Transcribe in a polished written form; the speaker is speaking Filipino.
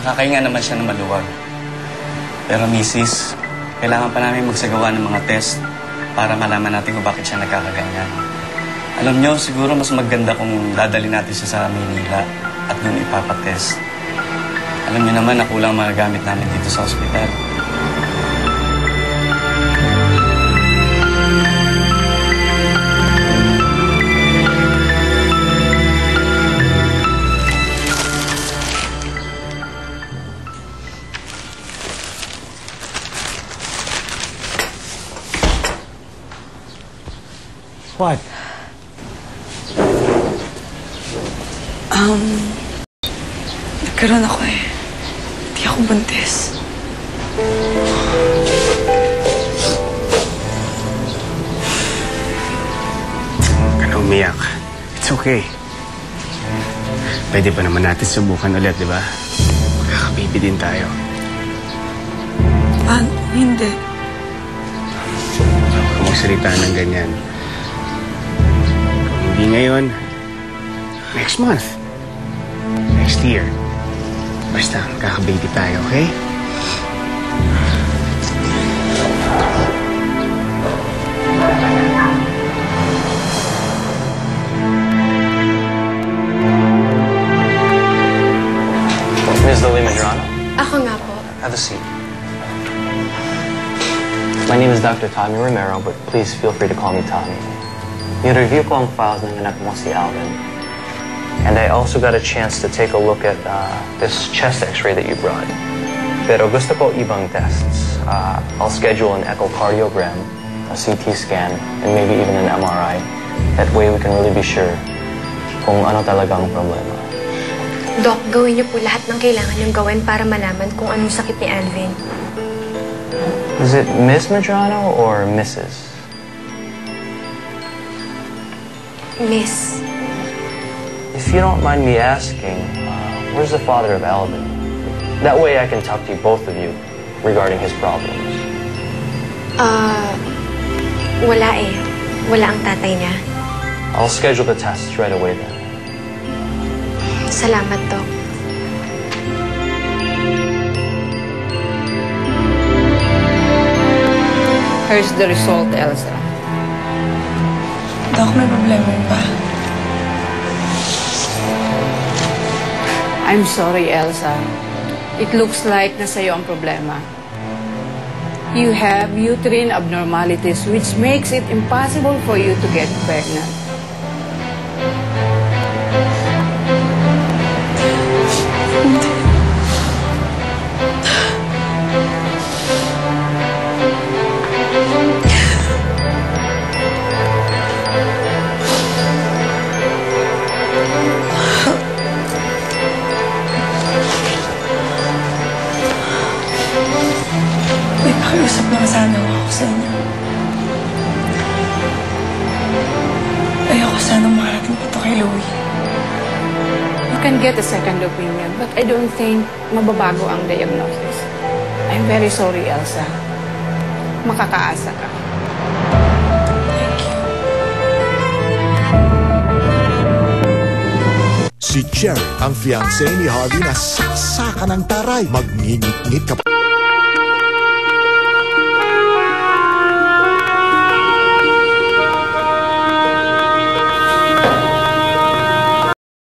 Nakakahinga naman siya ng maluwag. Pero misis, kailangan pa namin magsagawa ng mga test para malaman natin kung bakit siya nagkakaganyan. Alam nyo, siguro mas maganda kung dadali natin siya sa Manila at doon ipapatest. Alam nyo naman na kulang mga gamit namin dito sa ospital. What? Nagkaroon ako eh. Hindi ako buntis. Huwag ka na umiyak. It's okay. Pwede pa naman natin subukan ulit, di ba? Magkakababy din tayo. Hindi. Huwag ka magsalita ng ganyan. Kung hindi ngayon, next month. Next year. Basta, kaka-baby tayo, okay? Ms. Lily Medrano? Ako nga po. Have a seat. My name is Dr. Tommy Romero, but please feel free to call me Tommy. I-review ko ang files ng anak mo si Alvin. And I also got a chance to take a look at this chest x-ray that you brought. Pero gusto ko ibang tests. I'll schedule an echocardiogram, a CT scan, and maybe even an MRI. That way we can really be sure kung ano talaga ang problema. Doc, gawin niyo po lahat ng kailangan niyong gawin para malaman kung anong sakit ni Alvin. Is it Miss Medrano or Mrs.? Miss. If you don't mind me asking, where's the father of Alvin? That way I can talk to you, both of you, regarding his problems. Wala eh. Wala ang tatay niya. I'll schedule the tests right away then. Salamat, Doc. Here's the result, Elsa. Doc, may problema ba? I'm sorry, Elsa. It looks like nasa iyo ang problema. You have uterine abnormalities which makes it impossible for you to get pregnant. Pakiusap lang sana ako sa inyo. Ayoko sana makarating pa ito kay Louie. You can get a second opinion, but I don't think mababago ang diagnosis. I'm very sorry, Elsa. Makakaasa ka. Thank you. Si Cherry, ang fiancé ni Harvey na saksakan ng taray. Magngingit-ngit ka pa.